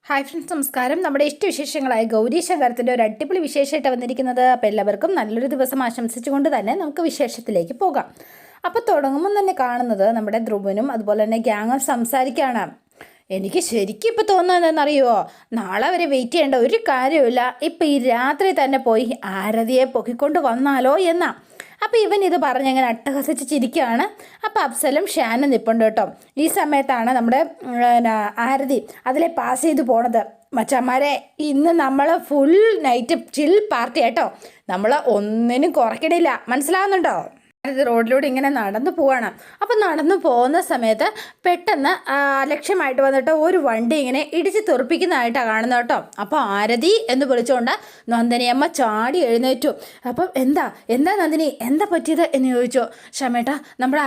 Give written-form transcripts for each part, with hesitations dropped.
Hi friends, നമസ്കാരം. നമ്മുടെ ഇഷ്ടവിശേഷങ്ങളായ ഗൗരി ശങ്കരത്തിൻ്റെ ഒരു അടിപൊളി വിശേഷമായിട്ട് വന്നിരിക്കുന്നത്. അപ്പോൾ എല്ലാവർക്കും നല്ലൊരു ദിവസം ആശംസിച്ചുകൊണ്ട് തന്നെ നമുക്ക് വിശേഷത്തിലേക്ക് പോകാം. അപ്പോൾ തുടങ്ങുമ്പോൾ തന്നെ കാണുന്നത് നമ്മുടെ ധ്രുവനും അതുപോലെ തന്നെ ഗ്യാങ്ങും സംസാരിക്കുകയാണ്. എനിക്ക് ശരിക്കും ഇപ്പോൾ തോന്നുന്നത് എന്താണെന്നറിയുമോ, നാളെ വരെ വെയിറ്റ് ചെയ്യേണ്ട ഒരു കാര്യമില്ല, ഇപ്പം ഈ രാത്രി തന്നെ പോയി ആരതിയെ പൊക്കിക്കൊണ്ട് വന്നാലോ എന്നാ. അപ്പോൾ ഇവൻ ഇത് പറഞ്ഞങ്ങനെ അട്ടഹസിച്ച് ചിരിക്കുകയാണ്. അപ്പോൾ അഫ്സലും ഷാനും നിൽപ്പുണ്ട് കേട്ടോ. ഈ സമയത്താണ് നമ്മുടെ ആരതി അതിലെ പാസ് ചെയ്ത് പോണത്. മച്ചന്മാരെ, ഇന്ന് നമ്മൾ ഫുൾ നൈറ്റ് ചിൽ പാർട്ടി കേട്ടോ, നമ്മൾ ഒന്നിനും കുറയ്ക്കണില്ല, മനസ്സിലാവുന്നുണ്ടോ? ഇത് റോഡിലൂടെ ഇങ്ങനെ നടന്നു പോവാണ്. അപ്പം നടന്നു പോകുന്ന സമയത്ത് പെട്ടെന്ന് ലക്ഷ്യമായിട്ട് വന്നിട്ട് ഒരു വണ്ടി ഇങ്ങനെ ഇടിച്ച് തെറിപ്പിക്കുന്നതായിട്ടാണ് കാണുന്നത് കേട്ടോ. അപ്പോൾ ആരതി എന്ന് വിളിച്ചുകൊണ്ട് നന്ദിനിയമ്മ ചാടി എഴുന്നേറ്റു. അപ്പം എന്താ നന്ദിനി, എന്താ പറ്റിയത് എന്ന് ചോദിച്ചു. ക്ഷമേട്ടാ, നമ്മുടെ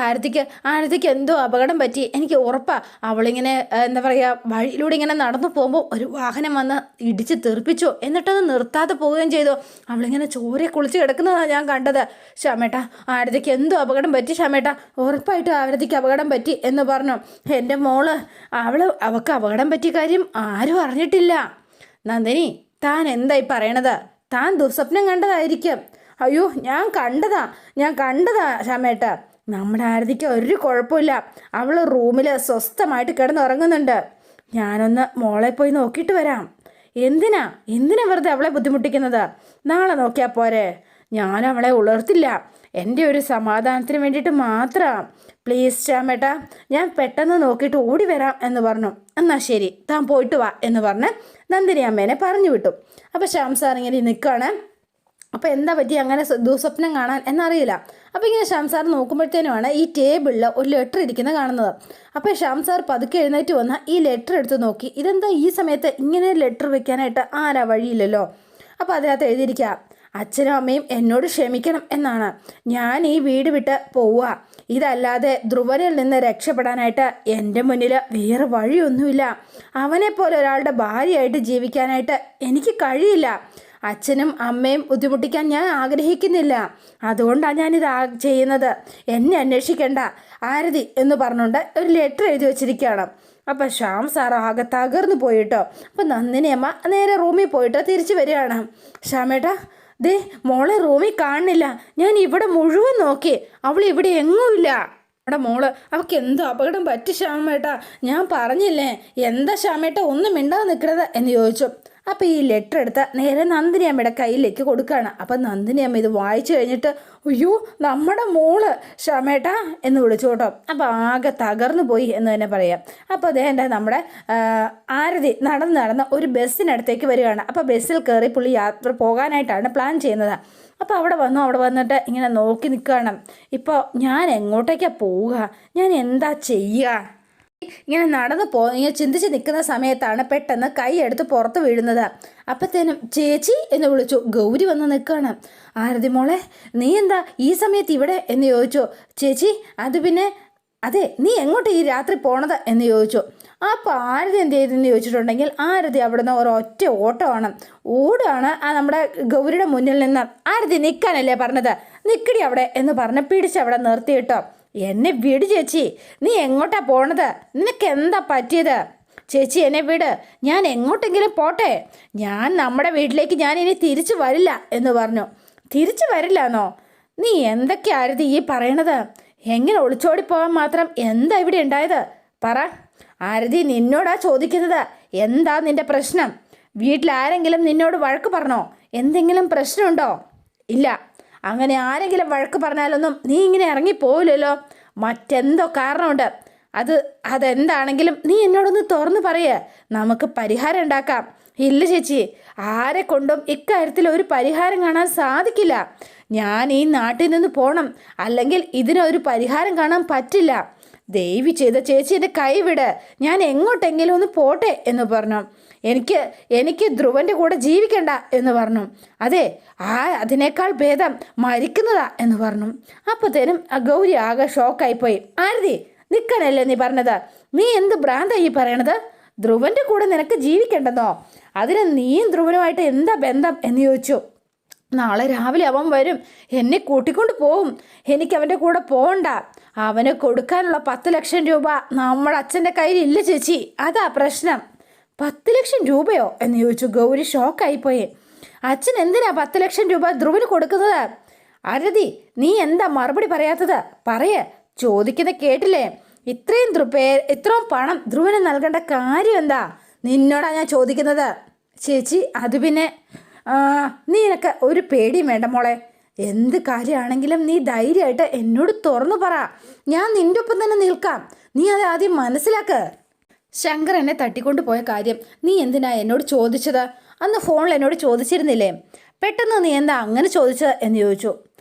ആരതിക്ക് എന്തോ അപകടം പറ്റി, എനിക്ക് ഉറപ്പാണ്. അവളിങ്ങനെ എന്താ പറയുക, വഴിയിലൂടെ ഇങ്ങനെ നടന്നു പോകുമ്പോൾ ഒരു വാഹനം വന്ന് ഇടിച്ച് തെറിപ്പിച്ചു, എന്നിട്ടത് നിർത്താതെ പോവുകയും ചെയ്തു. അവളിങ്ങനെ ചോരയെ കുളിച്ച് കിടക്കുന്നതാണ് ഞാൻ കണ്ടത്. ക്ഷമേട്ടാ, ആരതിക്ക് എന്തോ അപകടം പറ്റി ക്ഷമേട്ടാ, ഉറപ്പായിട്ട് ആരതിക്ക് അപകടം പറ്റി എന്ന് പറഞ്ഞു. എൻ്റെ മോള് അവൾക്ക് അപകടം പറ്റിയ കാര്യം ആരും അറിഞ്ഞിട്ടില്ല. നന്ദിനി, താൻ എന്തായി പറയണത്? താൻ ദുസ്വപ്നം കണ്ടതായിരിക്കും. അയ്യോ, ഞാൻ കണ്ടതാ ക്ഷമേട്ട. നമ്മുടെ ആരതിക്ക് ഒരു കുഴപ്പമില്ല, അവൾ റൂമിൽ സ്വസ്ഥമായിട്ട് കിടന്നുറങ്ങുന്നുണ്ട്. ഞാനൊന്ന് മോളെ പോയി നോക്കിയിട്ട് വരാം. എന്തിനാ വെറുതെ അവളെ ബുദ്ധിമുട്ടിക്കുന്നത്? നാളെ നോക്കിയാൽ പോരെ? ഞാൻ അവളെ ഉണർത്തില്ല, എൻ്റെ ഒരു സമാധാനത്തിന് വേണ്ടിയിട്ട് മാത്രം. പ്ലീസ് ശ്യാമേട്ടാ, ഞാൻ പെട്ടെന്ന് നോക്കിയിട്ട് ഓടി വരാം എന്ന് പറഞ്ഞു. എന്നാൽ ശരി, താൻ പോയിട്ട് വാ എന്ന് പറഞ്ഞ് നന്ദിനി അമ്മേനെ പറഞ്ഞു വിട്ടു. അപ്പോൾ ശ്യാം സാർ ഇങ്ങനെ നിൽക്കുകയാണ്. അപ്പോൾ എന്താ പറ്റി അങ്ങനെ ദുസ്വപ്നം കാണാൻ എന്നറിയില്ല. അപ്പോൾ ഇങ്ങനെ ശ്യാം സാർ നോക്കുമ്പോഴത്തേനുമാണ് ഈ ടേബിളിൽ ഒരു ലെറ്റർ ഇരിക്കുന്നത് കാണുന്നത്. അപ്പോൾ ശ്യാം സാർ പതുക്കെ എഴുന്നേറ്റ് വന്ന് ഈ ലെറ്റർ എടുത്ത് നോക്കി. ഇതെന്താ ഈ സമയത്ത് ഇങ്ങനെ ലെറ്റർ വെക്കാനായിട്ട് ആരാ വഴിയില്ലല്ലോ. അപ്പോൾ അതിനകത്ത് എഴുതിയിരിക്കുക, അച്ഛനും അമ്മയും എന്നോട് ക്ഷമിക്കണം എന്നാണ്. ഞാൻ ഈ വീട് വിട്ട് പോവുക. ഇതല്ലാതെ ധ്രുവനിൽ നിന്ന് രക്ഷപ്പെടാനായിട്ട് എൻ്റെ മുന്നിൽ വേറെ വഴിയൊന്നുമില്ല. അവനെപ്പോലെ ഒരാളുടെ ഭാര്യയായിട്ട് ജീവിക്കാനായിട്ട് എനിക്ക് കഴിയില്ല. അച്ഛനും അമ്മയും ബുദ്ധിമുട്ടിക്കാൻ ഞാൻ ആഗ്രഹിക്കുന്നില്ല. അതുകൊണ്ടാണ് ഞാനിത് ചെയ്യുന്നത്. എന്നെ അന്വേഷിക്കേണ്ട ആരതി എന്ന് പറഞ്ഞുകൊണ്ട് ഒരു ലെറ്റർ എഴുതി വച്ചിരിക്കുകയാണ്. അപ്പം ശ്യാം സാർ ആകെ തകർന്നു പോയിട്ടോ. അപ്പം നന്ദിനി അമ്മ നേരെ റൂമിൽ പോയിട്ട് തിരിച്ചു വരികയാണ്. ശ്യാമേട്ടാ, ദേ മോളെ റൂമിൽ കാണുന്നില്ല. ഞാൻ ഇവിടെ മുഴുവൻ നോക്കി, അവൾ ഇവിടെ എങ്ങുമില്ല. അവിടെ മോള്, അവൾക്ക് എന്തോ അപകടം പറ്റി ശ്യാമേട്ടാ. ഞാൻ പറഞ്ഞില്ലേ, എന്താ ശ്യാമേട്ട ഒന്നും മിണ്ടാതെ നിൽക്കണത് എന്ന് ചോദിച്ചു. അപ്പോൾ ഈ ലെറ്റർ എടുത്ത് നേരെ നന്ദിനി അമ്മയുടെ കയ്യിലേക്ക് കൊടുക്കുകയാണ്. അപ്പം നന്ദിനി അമ്മ ഇത് വായിച്ചു കഴിഞ്ഞിട്ട്, അയ്യോ നമ്മുടെ മോള് ശ്യാമേട്ടാ എന്ന് വിളിച്ചു കേട്ടോ. അപ്പോൾ ആകെ തകർന്നു പോയി എന്ന് തന്നെ പറയാം. അപ്പോൾ അദ്ദേഹം നമ്മുടെ ആരതി നടന്ന് ഒരു ബസ്സിനടുത്തേക്ക് വരികയാണ്. അപ്പോൾ ബസ്സിൽ കയറി പുള്ളി യാത്ര പോകാനായിട്ടാണ് പ്ലാൻ ചെയ്യുന്നത്. അപ്പോൾ അവിടെ വന്നിട്ട് ഇങ്ങനെ നോക്കി നിൽക്കുകയാണ്. ഇപ്പോൾ ഞാൻ എങ്ങോട്ടേക്കാണ് പോവുക, ഞാൻ എന്താ ചെയ്യുക? ഇങ്ങനെ ഇങ്ങനെ ചിന്തിച്ച് നിൽക്കുന്ന സമയത്താണ് പെട്ടെന്ന് കൈ എടുത്ത് പുറത്ത് വീഴുന്നത്. അപ്പത്തേനും ചേച്ചി എന്ന് വിളിച്ചു. ഗൗരി വന്ന് നിൽക്കുകയാണ്. ആരതി മോളെ, നീ എന്താ ഈ സമയത്ത് ഇവിടെ എന്ന് ചോദിച്ചു. ചേച്ചി, അത് പിന്നെ അതെ, നീ എങ്ങോട്ട് ഈ രാത്രി പോണത് എന്ന് ചോദിച്ചു. അപ്പോൾ ആരതി എന്ത് ചെയ്തെന്ന് ചോദിച്ചിട്ടുണ്ടെങ്കിൽ ആരതി അവിടെ നിന്ന് ഒരൊറ്റ ഓടുകയാണ് നമ്മുടെ ഗൗരിയുടെ മുന്നിൽ നിന്ന്. ആരതി നിൽക്കാനല്ലേ പറഞ്ഞത്, നിൽക്കടി അവിടെ എന്ന് പറഞ്ഞ് പിടിച്ചവിടെ നിർത്തിയിട്ടോ. എന്നെ വിട് ചേച്ചി, നീ എങ്ങോട്ടാ പോണത്? നിനക്ക് എന്താ പറ്റിയത്? ചേച്ചി എന്നെ വിട്, ഞാൻ എങ്ങോട്ടെങ്കിലും പോട്ടെ. ഞാൻ നമ്മുടെ വീട്ടിലേക്ക് ഞാൻ ഇനി തിരിച്ചു വരില്ല എന്ന് പറഞ്ഞു. തിരിച്ചു വരില്ല എന്നോ? നീ എന്തൊക്കെയായിരുന്നു ഈ പറയണത്? എങ്ങനെ ഒളിച്ചോടി പോകാൻ മാത്രം എന്താ ഇവിടെ ഉണ്ടായത്? പറ. ആരതി നിന്നോടാ ചോദിക്കുന്നത്. എന്താ നിന്റെ പ്രശ്നം? വീട്ടിലാരെങ്കിലും നിന്നോട് വഴക്ക് പറഞ്ഞോ? എന്തെങ്കിലും പ്രശ്നമുണ്ടോ? ഇല്ല. അങ്ങനെ ആരെങ്കിലും വഴക്ക് പറഞ്ഞാലൊന്നും നീ ഇങ്ങനെ ഇറങ്ങിപ്പോവില്ലല്ലോ. മറ്റെന്തോ കാരണമുണ്ട്. അതെന്താണെങ്കിലും നീ എന്നോടൊന്ന് തുറന്ന് പറയേ, നമുക്ക് പരിഹാരം ഉണ്ടാക്കാം. ഇല്ല ചേച്ചി, ആരെ കൊണ്ടും ഇക്കാര്യത്തിൽ ഒരു പരിഹാരം കാണാൻ സാധിക്കില്ല. ഞാൻ ഈ നാട്ടിൽ നിന്ന് പോകണം, അല്ലെങ്കിൽ ഇതിനൊരു പരിഹാരം കാണാൻ പറ്റില്ല. ദയവ് ചെയ്ത ചേച്ചി എൻ്റെ കൈവിട്, ഞാൻ എങ്ങോട്ടെങ്കിലും ഒന്ന് പോട്ടെ എന്ന് പറഞ്ഞു. എനിക്ക് ധ്രുവൻ്റെ കൂടെ ജീവിക്കണ്ട എന്ന് പറഞ്ഞു. അതെ, അതിനേക്കാൾ ഭേദം മരിക്കുന്നതാ എന്ന് പറഞ്ഞു. അപ്പോഴത്തേനും ഗൗരി ആകെ ഷോക്കായിപ്പോയി. ആരതി, നിൽക്കാനല്ലേ നീ പറഞ്ഞത്? നീ എന്ത് ഭ്രാന്തായി പറയണത്? ധ്രുവൻ്റെ കൂടെ നിനക്ക് ജീവിക്കണ്ടെന്നോ? അതിന് നീയും ധ്രുവനുമായിട്ട് എന്താ ബന്ധം എന്ന് ചോദിച്ചു. നാളെ രാവിലെ അവൻ വരും, എന്നെ കൂട്ടിക്കൊണ്ട് പോവും. എനിക്ക് അവൻ്റെ കൂടെ പോകണ്ട. അവന് കൊടുക്കാനുള്ള 10 ലക്ഷം രൂപ നമ്മുടെ അച്ഛൻ്റെ കയ്യിലില്ല ചേച്ചി, അതാ പ്രശ്നം. 10 ലക്ഷം രൂപയോ എന്ന് ചോദിച്ചു. ഗൗരി ഷോക്കായിപ്പോയി. അച്ഛൻ എന്തിനാ 10 ലക്ഷം രൂപ ധ്രുവന് കൊടുക്കുന്നത്? ആരതി, നീ എന്താ മറുപടി പറയാത്തത്? ചോദിക്കുന്ന കേട്ടില്ലേ? ഇത്രയും പണം ധ്രുവന് നൽകേണ്ട കാര്യം എന്താ? നിന്നോടാ ഞാൻ ചോദിക്കുന്നത്. ചേച്ചി, അത് പിന്നെ നീനൊക്കെ ഒരു പേടിയും വേണ്ട മോളെ. എന്ത് കാര്യമാണെങ്കിലും നീ ധൈര്യമായിട്ട് എന്നോട് തുറന്നു പറ. ഞാൻ നിൻ്റെ ഒപ്പം തന്നെ നിൽക്കാം. നീ അത് ആദ്യം മനസ്സിലാക്ക്. ശങ്കർ എന്നെ തട്ടിക്കൊണ്ടു പോയ കാര്യം നീ എന്തിനാ എന്നോട് ചോദിച്ചത്? അന്ന് ഫോണിൽ എന്നോട് ചോദിച്ചിരുന്നില്ലേ? പെട്ടെന്ന് നീ എന്താ അങ്ങനെ ചോദിച്ചത് എന്ന് ചോദിച്ചു.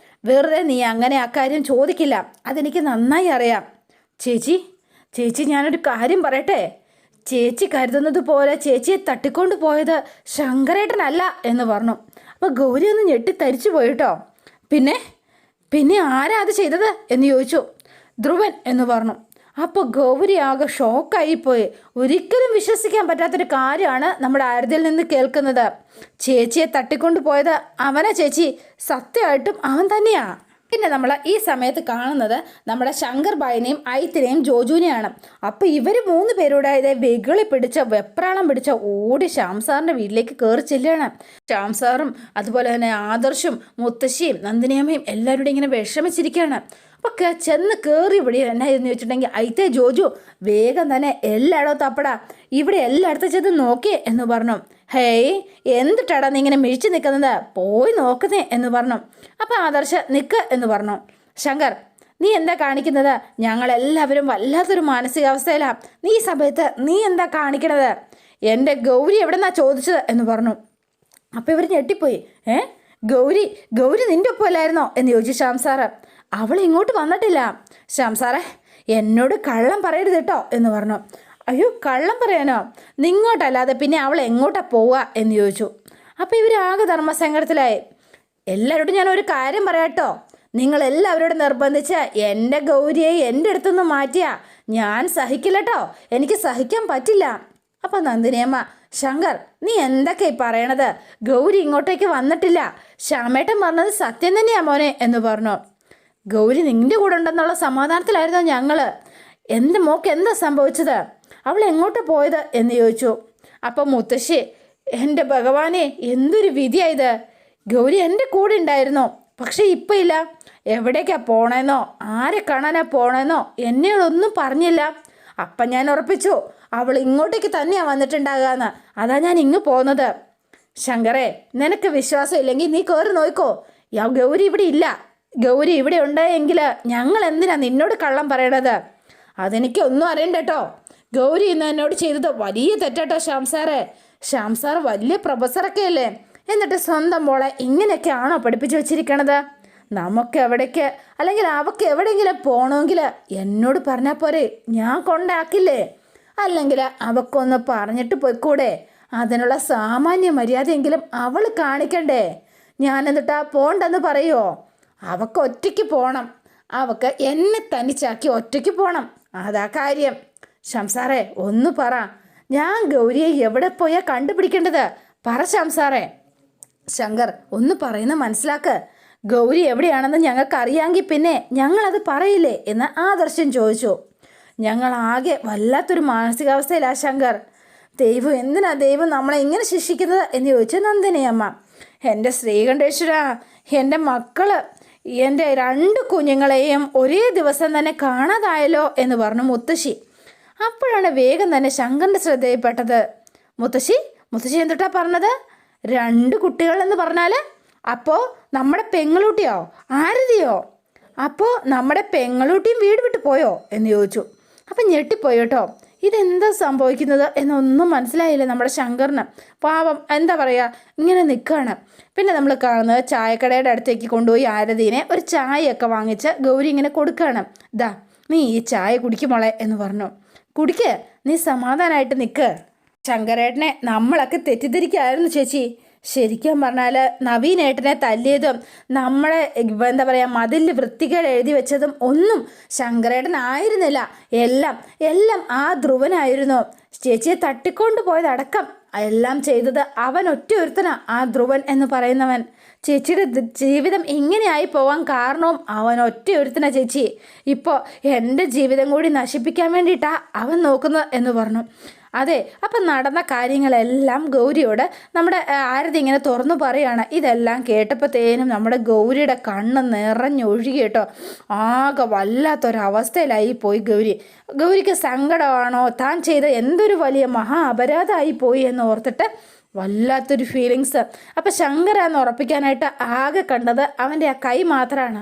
വെറുതെ നീ അങ്ങനെ ആ കാര്യം ചോദിക്കില്ല, അതെനിക്ക് നന്നായി അറിയാം. ചേച്ചി ഞാനൊരു കാര്യം പറയട്ടെ. ചേച്ചി കരുതുന്നത് പോലെ ചേച്ചിയെ തട്ടിക്കൊണ്ടു പോയത് ശങ്കരേട്ടനല്ല എന്ന് പറഞ്ഞു. അപ്പോൾ ഗൗരി ഒന്ന് ഞെട്ടിത്തരിച്ചു പോയിട്ടോ. പിന്നെ ആരാ അത് ചെയ്തത് എന്ന് ചോദിച്ചു. ധ്രുവൻ എന്ന് പറഞ്ഞു. അപ്പോൾ ഗൗരി ആകെ ഷോക്കായിപ്പോയി. ഒരിക്കലും വിശ്വസിക്കാൻ പറ്റാത്തൊരു കാര്യമാണ് നമ്മുടെ ആരതിയിൽ നിന്ന് കേൾക്കുന്നത്. ചേച്ചിയെ തട്ടിക്കൊണ്ടു പോയത് അവനാ ചേച്ചി, സത്യമായിട്ടും അവൻ തന്നെയാ. പിന്നെ നമ്മൾ ഈ സമയത്ത് കാണുന്നത് നമ്മുടെ ശങ്കർ ഭായിനെയും ഐത്തിനെയും ജോജുവിനെയാണ്. അപ്പോൾ ഇവർ 3 പേരുടെ വെകിളി പിടിച്ച വെപ്രാളം പിടിച്ച ഓടി ശ്യാം സാറിൻ്റെ വീട്ടിലേക്ക് കയറി ചെല്ലുകയാണ്. ശ്യാം സാറും അതുപോലെ തന്നെ ആദർശും മുത്തശ്ശിയും നന്ദിനിയമ്മയും എല്ലാവരും ഇങ്ങനെ വിഷമിച്ചിരിക്കുകയാണ്. അപ്പോൾ ചെന്ന് കയറി ഇവിടെ എന്നായിരുന്നു വെച്ചിട്ടുണ്ടെങ്കിൽ ഐത്തെ ജോജു വേഗം തന്നെ എല്ലായിടവും തപ്പടാ, ഇവിടെ എല്ലായിടത്തും ചെന്ന് നോക്കിയേ എന്ന് പറഞ്ഞു. ഹേയ്, എന്തിട്ടാടാ നീ ഇങ്ങനെ മിഴിച്ച് നിൽക്കുന്നത്? പോയി നോക്കുന്നേ എന്ന് പറഞ്ഞു. അപ്പോൾ ആദർശ് നിൽക്ക് എന്ന് പറഞ്ഞു. ശങ്കർ, നീ എന്താ കാണിക്കുന്നത്? ഞങ്ങളെല്ലാവരും വല്ലാത്തൊരു മാനസികാവസ്ഥയിലാണ്. നീ ഈ സമയത്ത് നീ എന്താ കാണിക്കണത്? എൻ്റെ ഗൗരി എവിടെന്നാ ചോദിച്ചത് എന്ന് പറഞ്ഞു. അപ്പോൾ ഇവർ ഞെട്ടിപ്പോയി. ഗൗരി നിൻ്റെ ഒപ്പമല്ലായിരുന്നോ എന്ന് ചോദിച്ചു ശ്യാം സാറ്. അവൾ ഇങ്ങോട്ട് വന്നിട്ടില്ല. ശ്യാം സാറേ, എന്നോട് കള്ളം പറയരുത് കേട്ടോ എന്ന് പറഞ്ഞു. അയ്യോ, കള്ളം പറയാനോ? നിങ്ങോട്ടല്ലാതെ പിന്നെ അവൾ എങ്ങോട്ടാ പോവുക എന്ന് ചോദിച്ചു. അപ്പോൾ ഇവരാകെ ധർമ്മസങ്കടത്തിലായി. എല്ലാവരോടും ഞാൻ ഒരു കാര്യം പറയാട്ടോ. നിങ്ങളെല്ലാവരോടും നിർബന്ധിച്ച് എൻ്റെ ഗൗരിയെ എൻ്റെ അടുത്തുനിന്ന് മാറ്റിയാ ഞാൻ സഹിക്കില്ല കേട്ടോ. എനിക്ക് സഹിക്കാൻ പറ്റില്ല. അപ്പം നന്ദിനിയമ്മ, ശങ്കർ, നീ എന്തൊക്കെയായി പറയണത്? ഗൗരി ഇങ്ങോട്ടേക്ക് വന്നിട്ടില്ല. ശ്യാമേട്ടൻ പറഞ്ഞത് സത്യം തന്നെയാ മോനെ എന്ന് പറഞ്ഞു. ഗൗരി നിൻ്റെ കൂടെ ഉണ്ടെന്നുള്ള സമാധാനത്തിലായിരുന്നു ഞങ്ങൾ. എൻ്റെ മോക്ക് എന്താ സംഭവിച്ചത്? അവൾ എങ്ങോട്ട് പോയത് എന്ന് ചോദിച്ചു. അപ്പം മുത്തശ്ശി, എൻ്റെ ഭഗവാനെ, എന്തൊരു വിധിയായത്. ഗൗരി എൻ്റെ കൂടെ ഉണ്ടായിരുന്നു, പക്ഷെ ഇപ്പം ഇല്ല. എവിടേക്കാ പോണേന്നോ ആരെ കാണാനാ പോണേന്നോ എന്നോടൊന്നും പറഞ്ഞില്ല. അപ്പം ഞാൻ ഉറപ്പിച്ചു അവൾ ഇങ്ങോട്ടേക്ക് തന്നെയാണ് വന്നിട്ടുണ്ടാകാന്ന്. അതാ ഞാൻ ഇങ്ങ് പോകുന്നത്. ശങ്കരേ, നിനക്ക് വിശ്വാസം ഇല്ലെങ്കിൽ നീ കയറി നോക്കോ. ഗൗരി ഇവിടെ ഇല്ല. ഗൗരി ഇവിടെ ഉണ്ടായെങ്കിൽ ഞങ്ങൾ എന്തിനാ നിന്നോട് കള്ളം പറയണത്? അതെനിക്ക് ഒന്നും അറിയണ്ട കേട്ടോ. ഗൗരി ഇന്ന് എന്നോട് ചെയ്തത് വലിയ തെറ്റാട്ടോ ശ്യാം സാറേ. ശ്യാം സാർ വലിയ പ്രൊഫസറൊക്കെ അല്ലേ, എന്നിട്ട് സ്വന്തം മോളെ ഇങ്ങനെയൊക്കെയാണോ പഠിപ്പിച്ചു വെച്ചിരിക്കണത്? നമുക്ക് എവിടേക്ക് അല്ലെങ്കിൽ അവൾക്ക് എവിടെയെങ്കിലും പോകണമെങ്കിൽ എന്നോട് പറഞ്ഞാൽ പോരെ, ഞാൻ കൊണ്ടാക്കില്ലേ? അല്ലെങ്കിൽ അവൾക്കൊന്ന് പറഞ്ഞിട്ട് പോയിക്കൂടെ? അതിനുള്ള സാമാന്യ മര്യാദയെങ്കിലും അവൾ കാണിക്കണ്ടേ? ഞാൻ എന്നിട്ടാ പോണ്ടെന്ന് പറയുമോ? അവൾക്ക് ഒറ്റയ്ക്ക് പോകണം. അവൾക്ക് എന്നെ തനിച്ചാക്കി ഒറ്റയ്ക്ക് പോകണം. അതാ കാര്യം. ശ്യാം സാറേ, ഒന്ന് പറ, ഞാൻ ഗൗരിയെ എവിടെ പോയാൽ കണ്ടുപിടിക്കേണ്ടത്? പറ ശ്യാം സാറേ. ശങ്കർ, ഒന്ന് പറയുന്ന മനസ്സിലാക്ക്. ഗൗരി എവിടെയാണെന്ന് ഞങ്ങൾക്കറിയാമെങ്കിൽ പിന്നെ ഞങ്ങളത് പറയില്ലേ എന്ന് ആദർശൻ ചോദിച്ചു. ഞങ്ങളാകെ വല്ലാത്തൊരു മാനസികാവസ്ഥയിലാണ് ശങ്കർ. എന്തിനാ ദൈവം നമ്മളെ ഇങ്ങനെ ശിക്ഷിക്കുന്നത് എന്ന് ചോദിച്ചു നന്ദിനിയമ്മ. എൻ്റെ ശ്രീകണ്ഠേശ്വര, എൻ്റെ മക്കള്, എൻ്റെ 2 കുഞ്ഞുങ്ങളെയും ഒരേ ദിവസം തന്നെ കാണാതായല്ലോ എന്ന് പറഞ്ഞു മുത്തശ്ശി. അപ്പോഴാണ് വേഗം തന്നെ ശങ്കറിൻ്റെ ശ്രദ്ധയിൽപ്പെട്ടത്. മുത്തശ്ശി എന്തിട്ടാ പറഞ്ഞത്? 2 കുട്ടികൾ എന്ന് പറഞ്ഞാൽ അപ്പോൾ നമ്മുടെ പെങ്ങളൂട്ടിയോ ആരതിയോ? അപ്പോൾ നമ്മുടെ പെങ്ങളൂട്ടിയും വീട് വിട്ട് പോയോ എന്ന് ചോദിച്ചു. അപ്പം ഞെട്ടിപ്പോയി കേട്ടോ. ഇതെന്താ സംഭവിക്കുന്നത് എന്നൊന്നും മനസ്സിലായില്ല നമ്മുടെ ശങ്കറിന്. പാവം, എന്താ പറയുക, ഇങ്ങനെ നിൽക്കുകയാണ്. പിന്നെ നമ്മൾ കാണുന്നത് ചായക്കടയുടെ അടുത്തേക്ക് കൊണ്ടുപോയി ആരതിനെ ഒരു ചായയൊക്കെ വാങ്ങിച്ച് ഗൗരി ഇങ്ങനെ കൊടുക്കുകയാണ്. ദാ, നീ ഈ ചായ കുടിക്കുമോളെ എന്ന് പറഞ്ഞു. കുടിക്ക്, നീ സമാധാനമായിട്ട് നിൽക്ക്. ശങ്കരേട്ടനെ നമ്മളൊക്കെ തെറ്റിദ്ധരിക്കായിരുന്നു ചേച്ചി. ശരിക്കും പറഞ്ഞാൽ നവീനേട്ടനെ തല്ലിയതും നമ്മളെ എന്താ പറയുക മതിലിൽ വൃത്തികേട് എഴുതി വെച്ചതും ഒന്നും ശങ്കരേട്ടനായിരുന്നില്ല. എല്ലാം ആ ധ്രുവനായിരുന്നു. ചേച്ചിയെ തട്ടിക്കൊണ്ടു പോയതടക്കം എല്ലാം ചെയ്തത് അവൻ ഒറ്റ ഒരുത്തനാ, ആ ധ്രുവൻ എന്ന് പറയുന്നവൻ. ചേച്ചിയുടെ ജീവിതം ഇങ്ങനെയായി പോകാൻ കാരണവും അവൻ ഒറ്റ ഒരുത്തനാ ചേച്ചി. ഇപ്പോൾ എൻ്റെ ജീവിതം കൂടി നശിപ്പിക്കാൻ വേണ്ടിയിട്ടാണ് അവൻ നോക്കുന്നത് എന്ന് പറഞ്ഞു. അതെ, അപ്പം നടന്ന കാര്യങ്ങളെല്ലാം ഗൗരിയോട് നമ്മുടെ ആരതി ഇങ്ങനെ തുറന്നു പറയുകയാണ്. ഇതെല്ലാം കേട്ടപ്പോഴത്തേനും നമ്മുടെ ഗൗരിയുടെ കണ്ണ് നിറഞ്ഞൊഴുകി കേട്ടോ. ആകെ വല്ലാത്തൊരവസ്ഥയിലായി പോയി ഗൗരിക്ക് സങ്കടമാണോ, താൻ ചെയ്ത എന്തൊരു വലിയ മഹാ അപരാധമായി പോയി എന്ന് ഓർത്തിട്ട് വല്ലാത്തൊരു ഫീലിങ്സ്. അപ്പം ശങ്കരാന്ന് ഉറപ്പിക്കാനായിട്ട് ആകെ കണ്ടത് അവൻ്റെ ആ കൈ മാത്രമാണ്.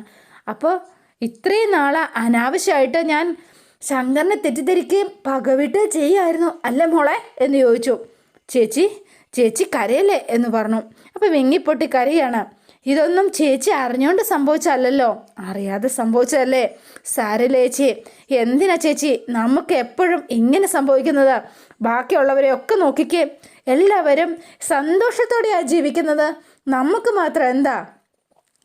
അപ്പോൾ ഇത്രയും നാളെ അനാവശ്യമായിട്ട് ഞാൻ ശങ്കറിനെ തെറ്റിദ്ധരിക്കുകയും പകവിട്ട് ചെയ്യായിരുന്നു അല്ലേ മോളെ എന്ന് ചോദിച്ചു. ചേച്ചി കരയല്ലേ എന്ന് പറഞ്ഞു. അപ്പം വിങ്ങിപ്പൊട്ടി കരയാണ്. ഇതൊന്നും ചേച്ചി അറിഞ്ഞുകൊണ്ട് സംഭവിച്ചല്ലോ, അറിയാതെ സംഭവിച്ചതല്ലേ. സാരമില്ല ചേച്ചി, എന്തിനാ ചേച്ചി നമുക്ക് എപ്പോഴും ഇങ്ങനെ സംഭവിക്കുന്നത്? ബാക്കിയുള്ളവരെയൊക്കെ നോക്കിക്കേ, എല്ലാവരും സന്തോഷത്തോടെയാണ് ജീവിക്കുന്നത്, നമുക്ക് മാത്രം എന്താ?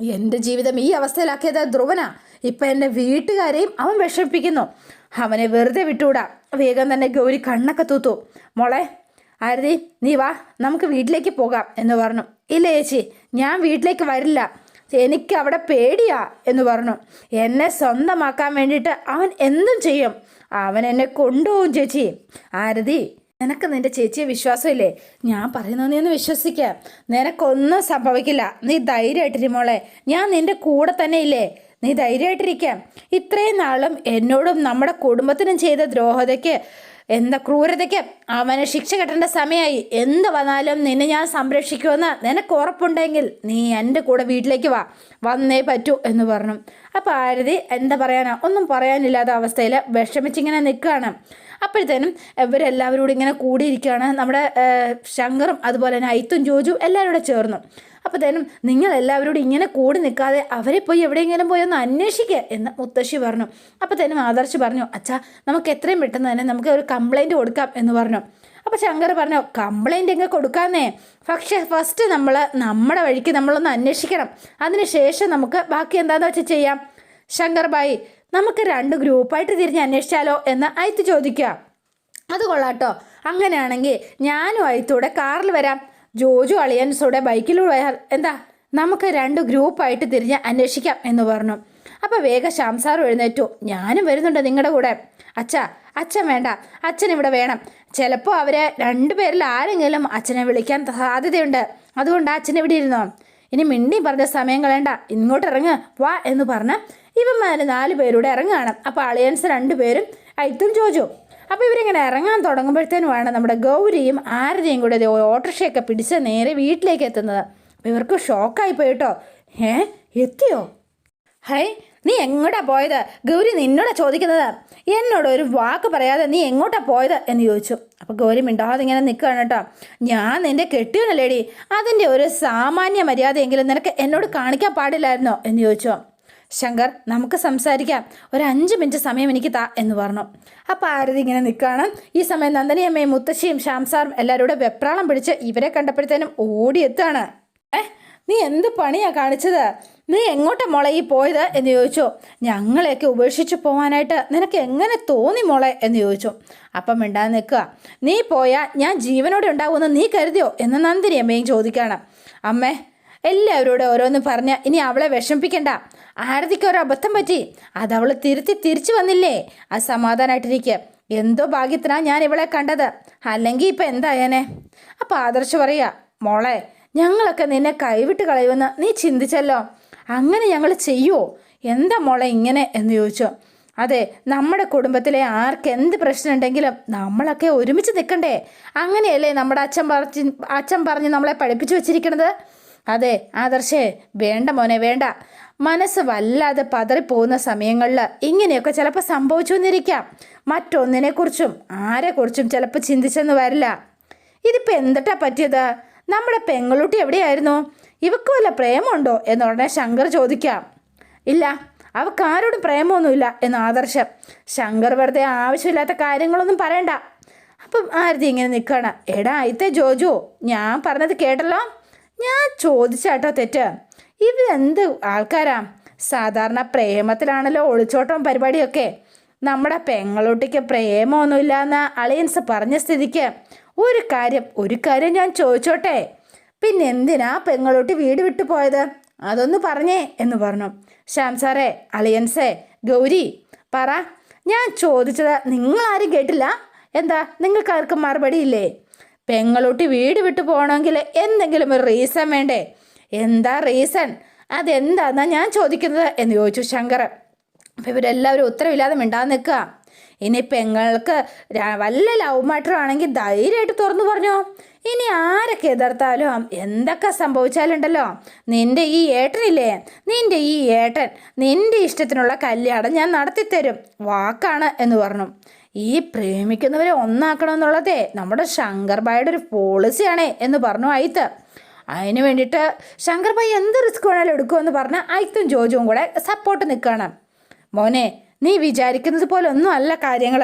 എൻ്റെ ജീവിതം ഈ അവസ്ഥയിലാക്കിയത് ധ്രുവനാ. ഇപ്പം എൻ്റെ വീട്ടുകാരെയും അവൻ വിഷമിപ്പിക്കുന്നു. അവനെ വെറുതെ വിട്ടുകൂടാ. വേഗം തന്നെ ഗൗരി കണ്ണൊക്കെ തൂത്തു. മോളെ ആരതി, നീ വാ, നമുക്ക് വീട്ടിലേക്ക് പോകാം എന്ന് പറഞ്ഞു. ഇല്ല ചേച്ചി, ഞാൻ വീട്ടിലേക്ക് വരില്ല, എനിക്ക് അവിടെ പേടിയാ എന്ന് പറഞ്ഞു. എന്നെ സ്വന്തമാക്കാൻ വേണ്ടിയിട്ട് അവൻ എന്തും ചെയ്യും, അവൻ എന്നെ കൊണ്ടുപോകും ചേച്ചി. ആരതി, നിനക്ക് നിൻ്റെ ചേച്ചിയെ വിശ്വാസമില്ലേ? ഞാൻ പറയുന്നത് നീ ഒന്ന് വിശ്വസിക്കുക, നിനക്കൊന്നും സംഭവിക്കില്ല. നീ ധൈര്യമായിട്ടിരി മോളെ, ഞാൻ നിൻ്റെ കൂടെ തന്നെ ഇല്ലേ, നീ ധൈര്യമായിട്ടിരിക്കാം. ഇത്രയും നാളും എന്നോടും നമ്മുടെ കുടുംബത്തിനും ചെയ്ത ദ്രോഹതയ്ക്ക്, എന്താ ക്രൂരതയ്ക്ക് അവന് ശിക്ഷ കിട്ടേണ്ട സമയമായി. എന്ത് വന്നാലും നിന്നെ ഞാൻ സംരക്ഷിക്കുമെന്ന് നിനക്ക് ഉറപ്പുണ്ടെങ്കിൽ നീ എൻ്റെ കൂടെ വീട്ടിലേക്ക് വന്നേ പറ്റൂ എന്ന് പറഞ്ഞു. അപ്പോൾ ആരതി എന്താ പറയാനാ, ഒന്നും പറയാനില്ലാത്ത അവസ്ഥയിൽ വിഷമിച്ചിങ്ങനെ നിൽക്കുകയാണ്. അപ്പോഴത്തേനും ഇവരെല്ലാവരും കൂടി ഇങ്ങനെ കൂടിയിരിക്കുകയാണ്. നമ്മുടെ ശങ്കറും അതുപോലെ തന്നെ ഐത്തും ജോജു എല്ലാവരും കൂടെ ചേർന്നു. അപ്പോഴത്തേനും നിങ്ങളെല്ലാവരോടും ഇങ്ങനെ കൂടി നിൽക്കാതെ അവരെ പോയി എവിടെയെങ്കിലും പോയി ഒന്ന് അന്വേഷിക്കുക എന്ന് മുത്തശ്ശി പറഞ്ഞു. അപ്പോഴത്തേനും ആദർശ് പറഞ്ഞു, അച്ഛാ നമുക്ക് എത്രയും പെട്ടെന്ന് തന്നെ നമുക്ക് ഒരു കംപ്ലൈൻറ്റ് കൊടുക്കാം എന്ന് പറഞ്ഞു. അപ്പോൾ ശങ്കർ പറഞ്ഞു, കംപ്ലൈൻറ്റ് എങ്ങനെ കൊടുക്കാമെന്നേ, പക്ഷേ ഫസ്റ്റ് നമ്മൾ നമ്മുടെ വഴിക്ക് നമ്മളൊന്ന് അന്വേഷിക്കണം, അതിനുശേഷം നമുക്ക് ബാക്കി എന്താണെന്ന് വെച്ചാൽ ചെയ്യാം. ശങ്കർ ഭായി, നമുക്ക് 2 ഗ്രൂപ്പായിട്ട് തിരിഞ്ഞ് അന്വേഷിച്ചാലോ എന്ന് ഐത്ത് ചോദിക്കുക. അത് കൊള്ളാട്ടോ, അങ്ങനെയാണെങ്കിൽ ഞാനും ഐത്തൂടെ കാറിൽ വരാം, ജോജു അളിയൻസോടെ ബൈക്കിലൂടെ വരാം, എന്താ നമുക്ക് 2 ഗ്രൂപ്പായിട്ട് തിരിഞ്ഞ് അന്വേഷിക്കാം എന്ന് പറഞ്ഞു. അപ്പോൾ വേഗം ശാംസാറും എഴുന്നേറ്റു. ഞാനും വരുന്നുണ്ട് നിങ്ങളുടെ കൂടെ. അച്ഛൻ വേണ്ട, അച്ഛൻ ഇവിടെ വേണം. ചിലപ്പോൾ അവരെ 2 പേരിൽ ആരെങ്കിലും അച്ഛനെ വിളിക്കാൻ സാധ്യതയുണ്ട്, അതുകൊണ്ട് അച്ഛൻ ഇവിടെ ഇരുന്നോ. ഇനി മിണ്ടി പറഞ്ഞ സമയം കളയണ്ട, ഇങ്ങോട്ട് ഇറങ്ങ് വാ എന്ന് പറഞ്ഞ് ഇവന്മാർ 4 പേരൂടെ ഇറങ്ങുകയാണ്. അപ്പോൾ അളിയൻസ് 2 പേരും ഐത്തും ജോജു. അപ്പോൾ ഇവരിങ്ങനെ ഇറങ്ങാൻ തുടങ്ങുമ്പോഴത്തേനുമാണ് നമ്മുടെ ഗൗരിയും ആരതിയും കൂടെ ഓട്ടോറിക്ഷയൊക്കെ പിടിച്ച് നേരെ വീട്ടിലേക്ക് എത്തുന്നത്. അപ്പോൾ ഇവർക്ക് ഷോക്കായി പോയിട്ടോ. എത്തിയോ? ഹൈ, നീ എങ്ങോട്ടാ പോയത്? ഗൗരി നിന്നോടാ ചോദിക്കുന്നത്, എന്നോട് ഒരു വാക്ക് പറയാതെ നീ എങ്ങോട്ടാ പോയത് എന്ന് ചോദിച്ചു. അപ്പോൾ ഗൗരി മിണ്ടാതെ ഇങ്ങനെ നിൽക്കുകയാണ് കേട്ടോ. ഞാൻ നിൻ്റെ കെട്ടിയവനല്ലേടി, അതിൻ്റെ ഒരു സാമാന്യ മര്യാദയെങ്കിലും നിനക്ക് എന്നോട് കാണിക്കാൻ പാടില്ലായിരുന്നോ എന്ന് ചോദിച്ചു. ശങ്കർ, നമുക്ക് സംസാരിക്കാം, ഒരു 5 മിനിറ്റ് സമയം എനിക്ക് താ എന്ന് പറഞ്ഞു. അപ്പോൾ ആരതി ഇങ്ങനെ നിൽക്കുകയാണ്. ഈ സമയം നന്ദനിയമ്മയും മുത്തശ്ശിയും ശാംസാറും എല്ലാവരും കൂടെ വെപ്രാളം പിടിച്ച് ഇവരെ കണ്ടപ്പോഴത്തേനും ഓടിയെത്താണ്. നീ എന്ത് പണിയാ കാണിച്ചത്? നീ എങ്ങോട്ടാ മോളെ ഈ പോയത് എന്ന് ചോദിച്ചു. ഞങ്ങളെയൊക്കെ ഉപേക്ഷിച്ച് പോകാനായിട്ട് നിനക്ക് എങ്ങനെ തോന്നി മോളെ എന്ന് ചോദിച്ചു. അപ്പം മിണ്ടാതെ നിൽക്കുക. നീ പോയാൽ ഞാൻ ജീവനോടെ ഉണ്ടാവുമെന്ന് നീ കരുതിയോ എന്ന് നന്ദിനിയമ്മയും ചോദിക്കുകയാണ്. അമ്മേ, എല്ലാവരോടും ഓരോന്ന് പറഞ്ഞ് ഇനി അവളെ വിഷമിപ്പിക്കണ്ട. ആരതിക്ക് ഒരു അബദ്ധം പറ്റി, അതവൾ തിരിച്ചു വന്നില്ലേ, അത് സമാധാനമായിട്ടിരിക്കുക. എന്തോ ഭാഗ്യത്തിനാണ് ഞാൻ ഇവളെ കണ്ടത്, അല്ലെങ്കിൽ ഇപ്പം എന്തായേനെ. അപ്പം ആദർശ് പറയുക, മോളെ ഞങ്ങളൊക്കെ നിന്നെ കൈവിട്ട് കളയുമെന്ന് നീ ചിന്തിച്ചല്ലോ, അങ്ങനെ ഞങ്ങൾ ചെയ്യുമോ? എന്താ മോളെ ഇങ്ങനെ എന്ന് ചോദിച്ചു. അതെ, നമ്മുടെ കുടുംബത്തിലെ ആർക്കെന്ത് പ്രശ്നം ഉണ്ടെങ്കിലും നമ്മളൊക്കെ ഒരുമിച്ച് നിൽക്കണ്ടേ, അങ്ങനെയല്ലേ നമ്മുടെ അച്ഛൻ പറഞ്ഞ് നമ്മളെ പഠിപ്പിച്ചു വെച്ചിരിക്കണത്. അതെ ആദർശേ, വേണ്ട മോനെ വേണ്ട. മനസ്സ് വല്ലാതെ പതറിപ്പോകുന്ന സമയങ്ങളിൽ ഇങ്ങനെയൊക്കെ ചിലപ്പോൾ സംഭവിച്ചു എന്നിരിക്കാം. മറ്റൊന്നിനെക്കുറിച്ചും ആരെക്കുറിച്ചും ചിലപ്പോൾ ചിന്തിച്ചെന്ന് വരില്ല. ഇതിപ്പോൾ എന്തിട്ടാ പറ്റിയത്? നമ്മുടെ പെങ്ങളുട്ടി എവിടെയായിരുന്നു? ഇവക്ക് വല്ല പ്രേമമുണ്ടോ എന്ന് ഉടനെ ശങ്കർ ചോദിക്കാം. ഇല്ല, അവൾക്ക് ആരോടും പ്രേമമൊന്നുമില്ല എന്ന് ആദർശം. ശങ്കർ വെറുതെ ആവശ്യമില്ലാത്ത കാര്യങ്ങളൊന്നും പറയണ്ട. അപ്പം ആരതി ഇങ്ങനെ നിൽക്കുകയാണ്. എടാ അയിത്തെ ജോജു, ഞാൻ പറഞ്ഞത് കേട്ടല്ലോ, ഞാൻ ചോദിച്ചാട്ടോ തെറ്റ്. ഇവരെന്ത് ആൾക്കാരാ? സാധാരണ പ്രേമത്തിലാണല്ലോ ഒളിച്ചോട്ടം പരിപാടിയൊക്കെ. നമ്മുടെ പെങ്ങളൂട്ടിക്ക് പ്രേമമൊന്നുമില്ല എന്ന് അളിയൻസ് പറഞ്ഞ സ്ഥിതിക്ക് ഒരു കാര്യം ഞാൻ ചോദിച്ചോട്ടെ, പിന്നെ എന്തിനാ പെങ്ങളൂട്ടി വീട് വിട്ടു പോയത്? അതൊന്ന് പറഞ്ഞേ എന്ന് പറഞ്ഞു. ശ്യാം സാറേ, അളിയൻസേ, ഗൗരി പറ, ഞാൻ ചോദിച്ചത് നിങ്ങളാരും കേട്ടില്ല? എന്താ നിങ്ങൾക്ക് ആർക്കും മറുപടി ഇല്ലേ? പെങ്ങളൂട്ടി വീട് വിട്ടു പോകണമെങ്കിൽ എന്തെങ്കിലും ഒരു റീസൺ വേണ്ടേ? എന്താ റീസൺ? അതെന്താന്നാ ഞാൻ ചോദിക്കുന്നത് എന്ന് ചോദിച്ചു ശങ്കർ. അപ്പം ഇവരെല്ലാവരും ഉത്തരവില്ലാതെ മിണ്ടാതെ നിൽക്കുക. ഇനി പെങ്ങൾക്ക് വല്ല ലവ് മാറ്റർ ആണെങ്കിൽ ധൈര്യമായിട്ട് തുറന്നു പറഞ്ഞോ. ഇനി ആരൊക്കെ എതിർത്താലും എന്തൊക്കെ സംഭവിച്ചാലുണ്ടല്ലോ, നിന്റെ ഈ ഏട്ടനില്ലേ, നിന്റെ ഇഷ്ടത്തിനുള്ള കല്യാണം ഞാൻ നടത്തിത്തരും, വാക്കാണ് എന്ന് പറഞ്ഞു. ഈ പ്രേമിക്കുന്നവരെ ഒന്നാക്കണമെന്നുള്ളതേ നമ്മുടെ ശങ്കർ ഭായിയുടെ ഒരു പോളിസിയാണേ എന്ന് പറഞ്ഞു അയിത്ത്. അതിന് വേണ്ടിയിട്ട് ശങ്കർ ഭായി എന്ത് റിസ്ക് വേണേലും എടുക്കുമെന്ന് പറഞ്ഞ് അയിത്തും ജോജുവും കൂടെ സപ്പോർട്ട് നിൽക്കുകയാണ്. മോനെ, നീ വിചാരിക്കുന്നത് പോലെ ഒന്നും അല്ല കാര്യങ്ങൾ.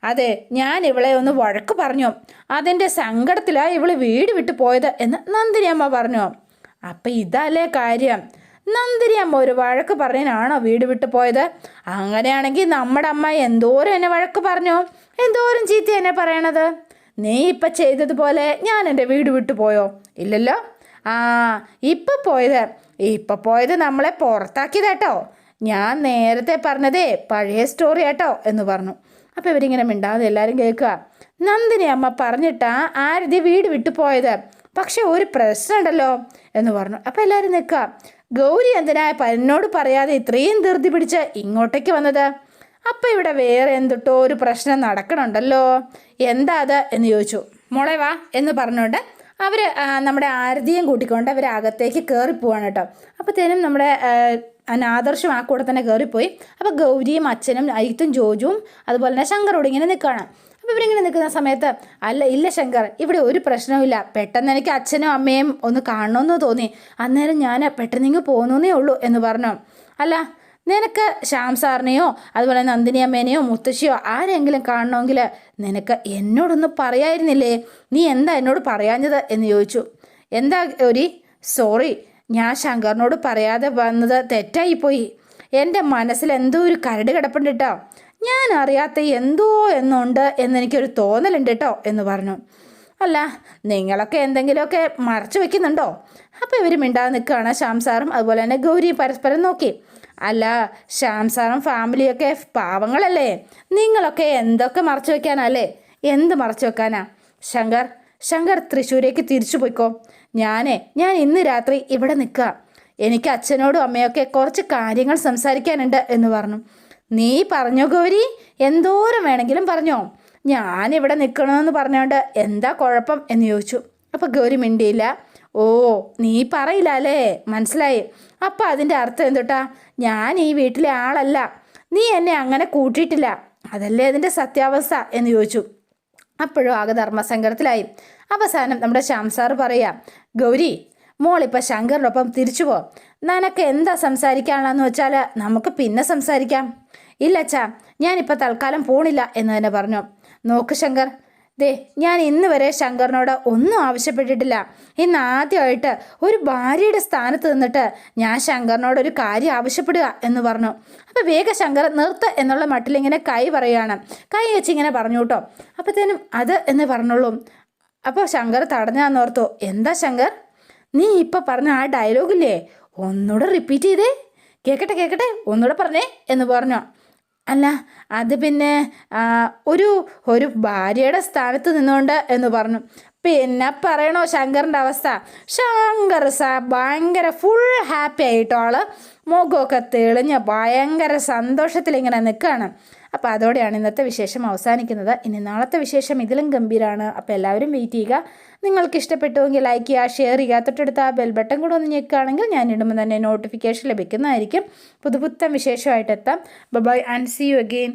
അതെ, ഞാൻ ഇവളെ ഒന്ന് വഴക്ക് പറഞ്ഞു, അതിൻ്റെ സങ്കടത്തിലാണ് ഇവള് വീട് വിട്ടു പോയത് എന്ന് നന്ദിനി അമ്മ പറഞ്ഞു. അപ്പം ഇതല്ലേ കാര്യം? നന്ദിനി അമ്മ ഒരു വഴക്ക് പറഞ്ഞതിനാണോ വീട് വിട്ടു പോയത്? അങ്ങനെയാണെങ്കിൽ നമ്മുടെ അമ്മ എന്തോരം എന്നെ വഴക്ക് പറഞ്ഞു, എന്തോരം ചീത്ത എന്നെ പറയണത്. നീ ഇപ്പം ചെയ്തതുപോലെ ഞാൻ എൻ്റെ വീട് വിട്ടു പോയോ? ഇല്ലല്ലോ. ഇപ്പം പോയത് നമ്മളെ പുറത്താക്കിയതാട്ടോ. ഞാൻ നേരത്തെ പറഞ്ഞതേ പഴയ സ്റ്റോറി ആട്ടോ എന്ന് പറഞ്ഞു. അപ്പോൾ ഇവരിങ്ങനെ മിണ്ടാതെ എല്ലാവരും കേൾക്കുക. നന്ദിനി അമ്മ പറഞ്ഞിട്ടാ ആരതി വീട് വിട്ടു പോയത്, പക്ഷെ ഒരു പ്രശ്നമുണ്ടല്ലോ എന്ന് പറഞ്ഞു. അപ്പോൾ എല്ലാവരും നിൽക്കുക. ഗൗരി എന്തിനാ എന്നോട് പറയാതെ ഇത്രയും ധൃതി പിടിച്ച് ഇങ്ങോട്ടേക്ക് വന്നത്? അപ്പം ഇവിടെ വേറെ എന്തിട്ടോ ഒരു പ്രശ്നം നടക്കണുണ്ടല്ലോ, എന്താ അത് എന്ന് ചോദിച്ചു. മോളെ വാ എന്ന് പറഞ്ഞുകൊണ്ട് അവർ നമ്മുടെ ആരതിയും കൂട്ടിക്കൊണ്ട് അവർ അകത്തേക്ക് കയറിപ്പോവാണ് കേട്ടോ. അപ്പോഴത്തേനും നമ്മുടെ ആദർശം ആ കൂടെ തന്നെ കയറിപ്പോയി. അപ്പോൾ ഗൗരിയും അച്ഛനും അയിത്തും ജോജുവും അതുപോലെ തന്നെ ശങ്കറോട് ഇങ്ങനെ നിൽക്കുകയാണ്. അപ്പോൾ ഇവരിങ്ങനെ നിൽക്കുന്ന സമയത്ത്, ഇല്ല ശങ്കർ, ഇവിടെ ഒരു പ്രശ്നവുമില്ല, പെട്ടെന്ന് എനിക്ക് അച്ഛനും അമ്മയും ഒന്ന് കാണണമെന്ന് തോന്നി, അന്നേരം ഞാൻ പെട്ടെന്ന് ഇങ്ങ് പോകുന്നേ ഉള്ളൂ എന്ന് പറഞ്ഞു. അല്ല, നിനക്ക് ശ്യാം സാറിനെയോ അതുപോലെ നന്ദിനി അമ്മേനെയോ മുത്തശ്ശിയോ ആരെങ്കിലും കാണണമെങ്കിൽ നിനക്ക് എന്നോടൊന്ന് പറയായിരുന്നില്ലേ? നീ എന്താ എന്നോട് പറയാഞ്ഞത് എന്ന് ചോദിച്ചു. എന്താ ഗൗരി? സോറി, ഞാൻ ശങ്കറിനോട് പറയാതെ വന്നത് തെറ്റായിപ്പോയി. എൻ്റെ മനസ്സിൽ എന്തോ ഒരു കരട് കിടപ്പുണ്ട് കേട്ടോ, ഞാൻ അറിയാത്ത എന്തോ എന്നുണ്ട് എന്നെനിക്കൊരു തോന്നലുണ്ട് കേട്ടോ എന്ന് പറഞ്ഞു. അല്ല, നിങ്ങളൊക്കെ എന്തെങ്കിലുമൊക്കെ മറച്ചു വെക്കുന്നുണ്ടോ? അപ്പോൾ ഇവർ മിണ്ടാതെ നിൽക്കുകയാണ്. ശ്യാം സാറും അതുപോലെ തന്നെ ഗൗരിയും പരസ്പരം നോക്കി. അല്ല, ശ്യാം സാറും ഫാമിലിയൊക്കെ പാവങ്ങളല്ലേ, നിങ്ങളൊക്കെ എന്തൊക്കെ മറച്ചു വെക്കാനല്ലേ? എന്ത് മറച്ചു വെക്കാനാ? ശങ്കർ തൃശ്ശൂരേക്ക് തിരിച്ചു പോയിക്കോ. ഞാൻ ഇന്ന് രാത്രി ഇവിടെ നിൽക്കുക, എനിക്ക് അച്ഛനോടും അമ്മയൊക്കെ കുറച്ച് കാര്യങ്ങൾ സംസാരിക്കാനുണ്ട് എന്ന് പറഞ്ഞു. നീ പറഞ്ഞോ ഗൗരി, എന്തോരം വേണമെങ്കിലും പറഞ്ഞോ, ഞാനിവിടെ നിൽക്കണമെന്ന് പറഞ്ഞുകൊണ്ട് എന്താ കുഴപ്പം എന്ന് ചോദിച്ചു. അപ്പോൾ ഗൗരി മിണ്ടിയില്ല. ഓ, നീ പറയില്ല അല്ലേ, മനസ്സിലായി. അപ്പം അതിൻ്റെ അർത്ഥം എന്തുട്ടാ? ഞാൻ ഈ വീട്ടിലെ ആളല്ല, നീ എന്നെ അങ്ങനെ കൂട്ടിയിട്ടില്ല, അതല്ലേ അതിൻ്റെ സത്യാവസ്ഥ എന്ന് ചോദിച്ചു. അപ്പോഴും ആകെ ധർമ്മസങ്കടത്തിലായി. അവസാനം നമ്മുടെ ശ്യാം സാറ് പറയാം, ഗൗരി മോളിപ്പോൾ ശങ്കറിൻ്റെ ഒപ്പം തിരിച്ചു പോ, നിനക്ക് എന്താ സംസാരിക്കാനുള്ളതെന്ന് വെച്ചാൽ നമുക്ക് പിന്നെ സംസാരിക്കാം. ഇല്ലച്ചാ, ഞാനിപ്പോൾ തൽക്കാലം പോണില്ല എന്ന് തന്നെ പറഞ്ഞു. നോക്ക് ശങ്കർ, ഞാൻ ഇന്ന് വരെ ശങ്കറിനോട് ഒന്നും ആവശ്യപ്പെട്ടിട്ടില്ല. ഇന്ന് ആദ്യമായിട്ട് ഒരു ഭാര്യയുടെ സ്ഥാനത്ത് നിന്നിട്ട് ഞാൻ ശങ്കറിനോടൊരു കാര്യം ആവശ്യപ്പെടുക എന്ന് പറഞ്ഞു. അപ്പോൾ വേഗം ശങ്കർ നിർത്ത് എന്നുള്ള മട്ടിലിങ്ങനെ കൈ പറയുകയാണ്. കൈ വെച്ചിങ്ങനെ പറഞ്ഞു കേട്ടോ. അപ്പോഴത്തേനും അത് എന്ന് പറഞ്ഞോളൂ. അപ്പോൾ ശങ്കർ തടഞ്ഞാന്നോർത്തു. എന്താ ശങ്കർ, നീ ഇപ്പം പറഞ്ഞ ആ ഡയലോഗില്ലേ, ഒന്നുകൂടെ റിപ്പീറ്റ് ചെയ്തേ, കേൾക്കട്ടെ ഒന്നുകൂടെ പറഞ്ഞേ എന്ന് പറഞ്ഞു. അല്ല, അത് പിന്നെ ഒരു ഭാര്യയുടെ സ്ഥാനത്ത് നിന്നുകൊണ്ട് എന്ന് പറഞ്ഞു. പിന്നെ പറയണോ ശങ്കറിൻ്റെ അവസ്ഥ? ശങ്കർ ഭയങ്കര ഫുൾ ഹാപ്പി ആയിട്ടോ, മുഖമൊക്കെ തെളിഞ്ഞ് ഭയങ്കര സന്തോഷത്തിലിങ്ങനെ നിൽക്കുകയാണ്. അപ്പോൾ അതോടെയാണ് ഇന്നത്തെ വിശേഷം അവസാനിക്കുന്നത്. ഇനി നാളത്തെ വിശേഷം ഇതിലും ഗംഭീരമാണ്. അപ്പോൾ എല്ലാവരും വെയിറ്റ് ചെയ്യുക. നിങ്ങൾക്ക് ഇഷ്ടപ്പെട്ടുവെങ്കിൽ ലൈക്ക് ചെയ്യുക, ഷെയർ ചെയ്യുക, തൊട്ടടുത്ത ആ ബെൽ ബട്ടൺ കൂടെ ഒന്ന് ഞെക്കുകയാണെങ്കിൽ ഞാൻ ഇടുമ്പോൾ തന്നെ നോട്ടിഫിക്കേഷൻ ലഭിക്കുന്നതായിരിക്കും. പുതുപുത്തൻ വിശേഷമായിട്ട് എത്താം. Bye and see you again.